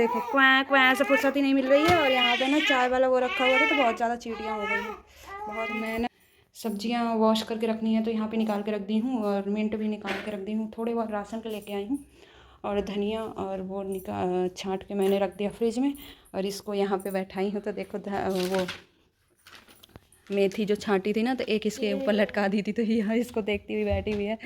देखो क्वाँ क्वाँ से फुर्सत ही नहीं मिल रही है। और यहाँ पे ना चाय वाला वो रखा हुआ था तो बहुत ज़्यादा चींटियाँ हो गई हैं बहुत। मैं ना सब्जियाँ वॉश करके रखनी है तो यहाँ पे निकाल के रख दी हूँ और मिंट भी निकाल के रख दी हूँ। थोड़े बहुत राशन के लेके आई हूँ और धनिया और वो छाँट के मैंने रख दिया फ्रिज में। और इसको यहाँ पे बैठाई हूँ तो देखो वो मेथी जो छाँटी थी ना तो एक इसके ऊपर लटका दी थी तो यहाँ इसको देखती हुई बैठी हुई है।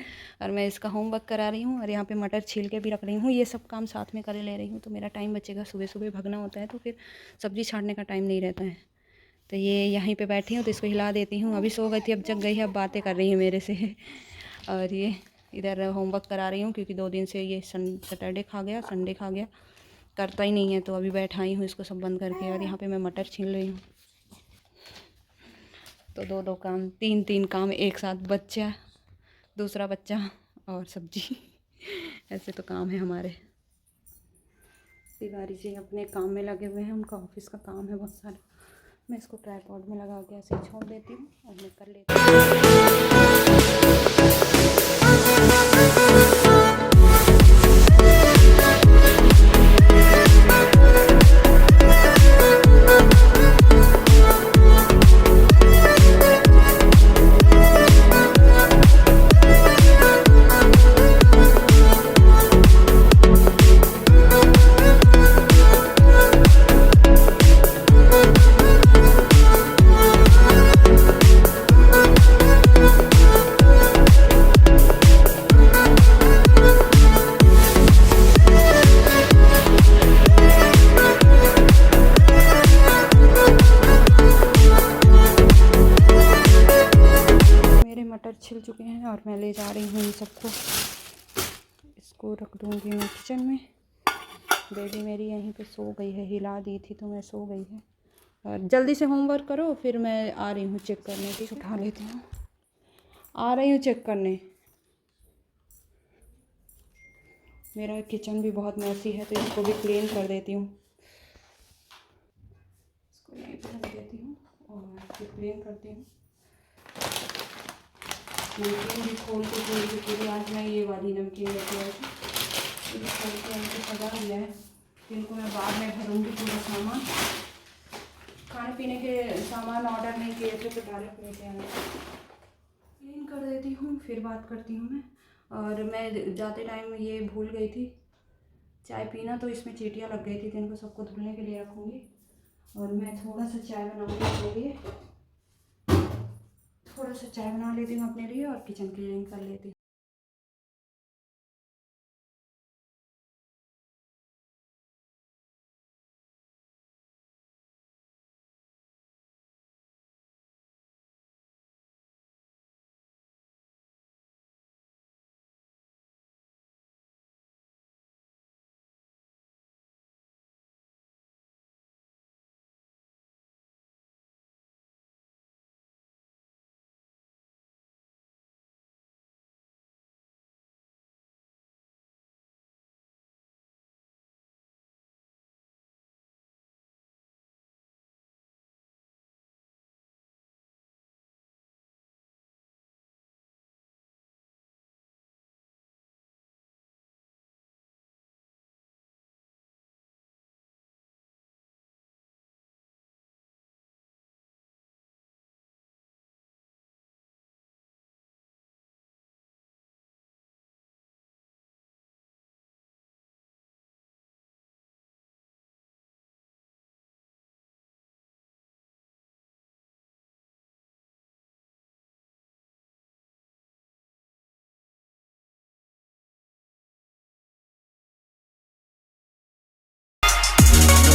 और मैं इसका होमवर्क करा रही हूँ और यहाँ पे मटर छील के भी रख रही हूँ। ये सब काम साथ में कर ले रही हूँ तो मेरा टाइम बचेगा। सुबह सुबह भगना होता है तो फिर सब्ज़ी छाँटने का टाइम नहीं रहता है। तो ये यहीं पे बैठी हूँ तो इसको हिला देती हूँ। अभी सो गई थी अब जग गई है, अब बातें कर रही है मेरे से। और ये इधर होमवर्क करा रही हूँ क्योंकि 2 दिन से ये सैटरडे खा गया, संडे खा गया, करता ही नहीं है। तो अभी बैठाई हूँ इसको सब बंद करके। और यहाँ पे मैं मटर छील रही हूँ तो 2-2 काम 3-3 काम एक साथ, बच्चा, दूसरा बच्चा और सब्जी। ऐसे तो काम है हमारे। तिवारी जी अपने काम में लगे हुए हैं, उनका ऑफिस का काम है बहुत सारा। मैं इसको ट्राइपॉड में लगा के ऐसे छोड़ देती हूँ और मैं कर लेती हूँ। छिल चुके हैं और मैं ले जा रही हूँ इन सबको। इसको रख दूँगी मैं किचन में। बेबी मेरी यहीं पे सो गई है, हिला दी थी तो मैं सो गई है। और जल्दी से होमवर्क करो फिर मैं आ रही हूँ चेक करने। ठीक, उठा लेती हूँ, आ रही हूँ चेक करने। मेरा किचन भी बहुत मैसी है तो इसको भी क्लीन कर देती हूँ। इसको यहीं पर रख देती हूँ और फिर क्लीन करती हूँ। नमकीन भी खोल के पूरी आज मैं ये वाली नमकीन लेके आई थी। खोल के इनको सजा दिया है। इनको मैं बाद में भरूँगी पूरा सामान। खाने पीने के सामान ऑर्डर नहीं किए थे तो डायरेक्ट लेके आना। क्लीन कर देती हूँ फिर बात करती हूँ मैं। और मैं जाते टाइम ये भूल गई थी चाय पीना, तो इसमें चींटियाँ लग गई थी तो इनको सबको धुलने के लिए रखूँगी। और मैं थोड़ा सा चाय बनाऊँगी अपने लिए, थोड़ा सा चाय बना लेती हूँ अपने लिए और किचन क्लीनिंग कर लेती हूँ।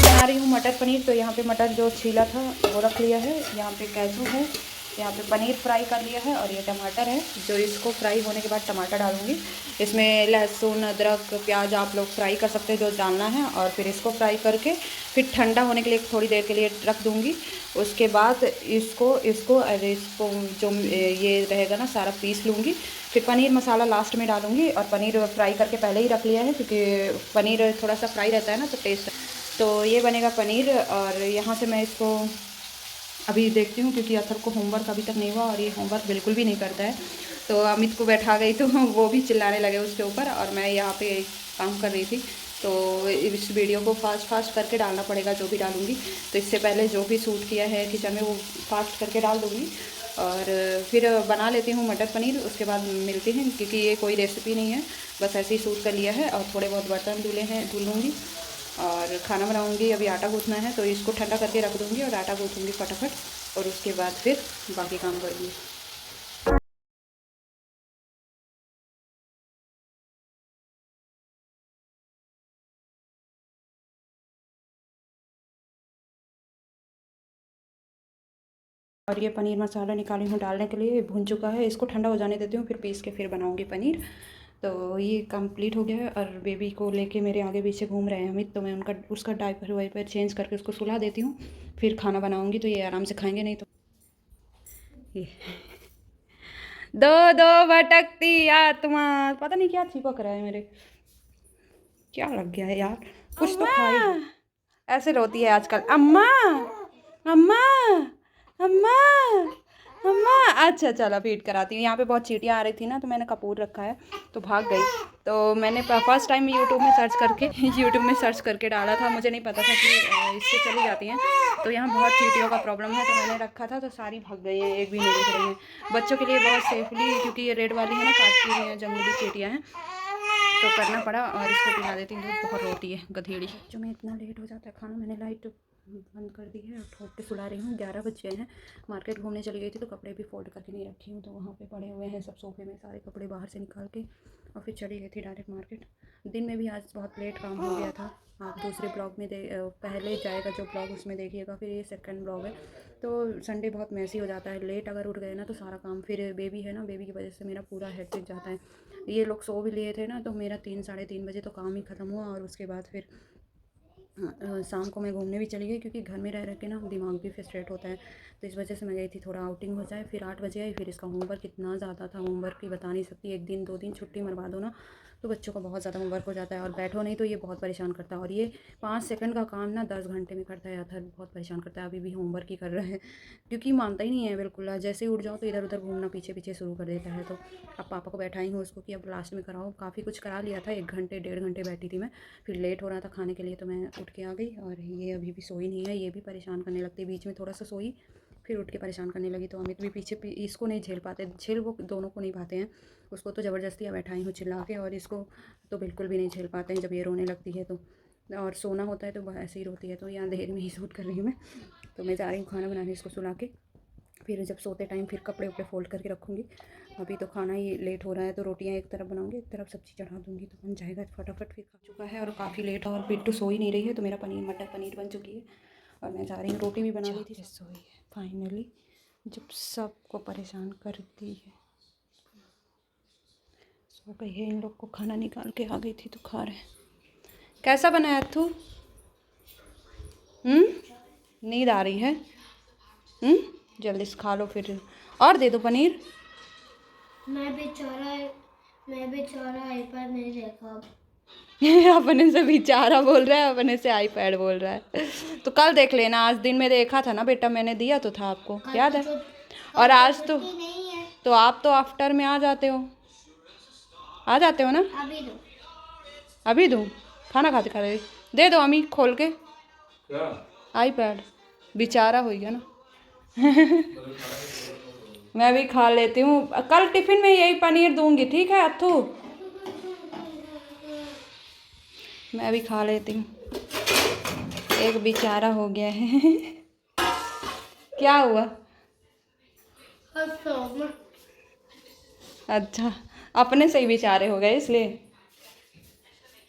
बना रही हूँ मटर पनीर। तो यहाँ पे मटर जो छीला था वो रख लिया है, यहाँ पे कैचू है, यहाँ पे पनीर फ्राई कर लिया है और ये टमाटर है जो इसको फ्राई होने के बाद टमाटर डालूंगी। इसमें लहसुन अदरक प्याज आप लोग फ्राई कर सकते हैं जो डालना है। और फिर इसको फ्राई करके फिर ठंडा होने के लिए थोड़ी देर के लिए रख दूँगी। उसके बाद इसको जो ये रहेगा ना सारा पीस लूँगी। फिर पनीर मसाला लास्ट में डालूँगी। और पनीर फ्राई करके पहले ही रख लिया है क्योंकि पनीर थोड़ा सा फ्राई रहता है ना तो टेस्ट। तो ये बनेगा पनीर। और यहाँ से मैं इसको अभी देखती हूँ क्योंकि अथर को होमवर्क अभी तक नहीं हुआ और ये होमवर्क बिल्कुल भी नहीं करता है। तो अमित को बैठा गई तो वो भी चिल्लाने लगे उसके ऊपर और मैं यहाँ पे काम कर रही थी। तो इस वीडियो को फास्ट करके डालना पड़ेगा, जो भी डालूँगी। तो इससे पहले जो भी शूट किया है किचन में वो फास्ट करके डाल दूँगी और फिर बना लेती हूँ मटर पनीर। उसके बाद मिलती हैं, क्योंकि ये कोई रेसिपी नहीं है, बस ऐसे ही शूट कर लिया है। और थोड़े बहुत बर्तन धुल लूँगी और खाना बनाऊँगी। अभी आटा गूँथना है तो इसको ठंडा करके रख दूँगी और आटा गूँथूँगी फटाफट, और उसके बाद फिर बाकी काम करूँगी। और ये पनीर मसाला निकाली हूँ डालने के लिए, भुन चुका है। इसको ठंडा हो जाने देती हूँ, फिर पीस के फिर बनाऊँगी पनीर। तो ये कंप्लीट हो गया है और बेबी को लेके मेरे आगे पीछे घूम रहे हैं अमित। तो मैं उसका डायपर वाइपर चेंज करके उसको सुला देती हूँ, फिर खाना बनाऊँगी। तो ये आराम से खाएंगे, नहीं तो ये दो दो भटकती आत्मा, पता नहीं क्या चिपक रहा है मेरे, क्या लग गया है यार, कुछ तो खाई। ऐसे रोती है आजकल, अम्मा अम्मा अम्मा अम्मा। अच्छा चलो फीड कराती हूँ। यहाँ पे बहुत चींटियाँ आ रही थी ना, तो मैंने कपूर रखा है तो भाग गई। तो मैंने फर्स्ट टाइम यूट्यूब में सर्च करके डाला था, मुझे नहीं पता था कि इससे चली जाती हैं। तो यहाँ बहुत चींटियों का प्रॉब्लम है, तो मैंने रखा था तो सारी भाग गई हैं, एक भी नहीं दिख रही हैं। बच्चों के लिए बहुत सेफली, क्योंकि ये रेड वाली है ना, काटती हुई हैं, जंगली चींटियाँ हैं, तो करना पड़ा। और इसको पिला देती हूँ, दूध बहुत रोती है गधेड़ी। जो मैं इतना लेट हो जाता है खाना, मैंने लाइट बंद कर दी है और ठोक के सुला रही हूँ। 11 बज गए हैं। मार्केट घूमने चली गई थी तो कपड़े भी फोल्ड करके नहीं रखी हूँ, तो वहाँ पे पड़े हुए हैं सब सोफे में, सारे कपड़े बाहर से निकाल के, और फिर चली गई थी डायरेक्ट मार्केट। दिन में भी आज बहुत लेट काम हो गया था। आप दूसरे ब्लॉग में पहले जाएगा जो ब्लॉग, उसमें देखिएगा। फिर ये सेकंड ब्लॉग है। तो संडे बहुत मैसी हो जाता है, लेट अगर उठ गए ना तो सारा काम, फिर बेबी है ना, बेबी की वजह से मेरा पूरा हेक्टिक जाता है। ये लोग सो भी लिए थे ना, तो मेरा 3 साढ़े 3 बजे तो काम ही ख़त्म हुआ। और उसके बाद फिर शाम को मैं घूमने भी चली गई, क्योंकि घर में रह के ना दिमाग भी फ्रस्ट्रेट होता है। तो इस वजह से मैं गई थी, थोड़ा आउटिंग हो जाए। फिर 8 बजे आई। फिर इसका होमवर्क इतना ज़्यादा था, होमवर्क की बता नहीं सकती। 1 दिन 2 दिन छुट्टी मरवा दो ना तो बच्चों का बहुत ज़्यादा होमवर्क हो जाता है, और बैठो नहीं तो ये बहुत परेशान करता है। और ये 5 सेकंड का काम ना 10 घंटे में करता है। अथर बहुत परेशान करता है, अभी भी होमवर्क ही कर रहा है, क्योंकि मानता ही नहीं है बिल्कुल। जैसे ही उठ जाओ तो इधर उधर घूमना पीछे पीछे शुरू कर देता है। तो अब पापा को बैठाई हूँ उसको कि अब लास्ट में कराओ। काफ़ी कुछ करा लिया था, 1 घंटे 1.5 घंटे बैठी थी मैं। फिर लेट हो रहा था खाने के लिए, तो मैं उठ के आ गई। और ये अभी भी सोई नहीं है, ये भी परेशान करने लगती है। बीच में थोड़ा सा सोई, फिर उठ के परेशान करने लगी। तो अमित भी पीछे इसको नहीं झेल पाते, झेल वो दोनों को नहीं पाते हैं। उसको तो ज़बरदस्ती बैठाई हूँ चिल्ला के, और इसको तो बिल्कुल भी नहीं झेल पाते हैं जब ये रोने लगती है तो। और सोना होता है तो ऐसे ही रोती है। तो यहाँ अंधेर में ही शूट कर रही हूँ मैं। तो मैं जा रही हूँ खाना बनाने, इसको सुला के। फिर जब सोते टाइम फिर कपड़े उपड़े फोल्ड करके रखूँगी। अभी तो खाना ही लेट हो रहा है, तो रोटियां एक तरफ बनाऊँगी, एक तरफ सब्ज़ी चढ़ा दूँगी, तो बन जाएगा फटाफट। फिर खा चुका है और काफ़ी लेट और बिट्टू सो ही नहीं रही है, तो मेरा मटर पनीर बन चुकी है और मैं जा रही हूँ। रोटी भी बना ली थी, सोई है फाइनली, जब सबको परेशान करती है। सो गई है, इन लोग को खाना निकाल के आ गई थी तो खा रहे हैं। कैसा बना है अथू? नींद आ रही है? जल्दी से खा लो फिर, और दे दो पनीर। मैं बेचारा आईपैड नहीं देखा। अपने से बेचारा बोल रहा है, अपने से आईपैड बोल रहा है। तो कल देख लेना, आज दिन में देखा था ना बेटा, मैंने दिया तो था आपको, याद है। और आज तो आप तो आफ्टर में आ जाते हो ना। अभी दूँ? खाना खाते खाते दे दो अम्मी, खोल के आईपैड, बेचारा हो गया ना। मैं भी खा लेती हूँ, कल टिफिन में यही पनीर दूंगी, ठीक है अथू? मैं भी खा लेती हूँ, एक बेचारा हो गया है। क्या हुआ? अच्छा, अपने से ही बेचारे हो गए इसलिए।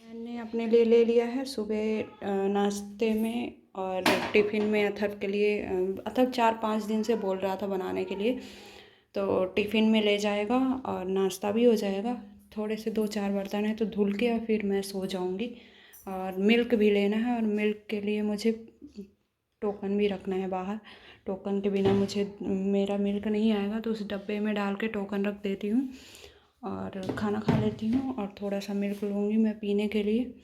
मैंने अपने लिए ले लिया है सुबह नाश्ते में और टिफ़िन में अथर्व के लिए। अथर्व 4-5 दिन से बोल रहा था बनाने के लिए, तो टिफ़िन में ले जाएगा और नाश्ता भी हो जाएगा। थोड़े से 2-4 बर्तन हैं तो धुल के और फिर मैं सो जाऊंगी। और मिल्क भी लेना है, और मिल्क के लिए मुझे टोकन भी रखना है बाहर। टोकन के बिना मेरा मिल्क नहीं आएगा, तो उस डब्बे में डाल के टोकन रख देती हूँ और खाना खा लेती हूँ। और थोड़ा सा मिल्क लूँगी मैं पीने के लिए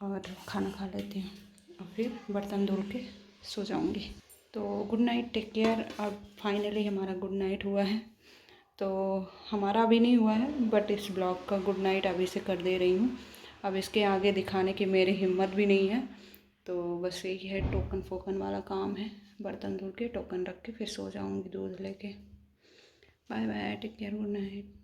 और खाना खा लेती हूँ, और फिर बर्तन धुल के सो जाऊँगी। तो गुड नाइट, टेक केयर। अब फाइनली हमारा गुड नाइट हुआ है। तो हमारा अभी नहीं हुआ है, बट इस ब्लॉग का गुड नाइट अभी से कर दे रही हूँ। अब इसके आगे दिखाने की मेरी हिम्मत भी नहीं है, तो बस यही है, टोकन फोकन वाला काम है। बर्तन धो के टोकन रख के फिर सो जाऊँगी दूध लेके। Bye bye, take care, good night.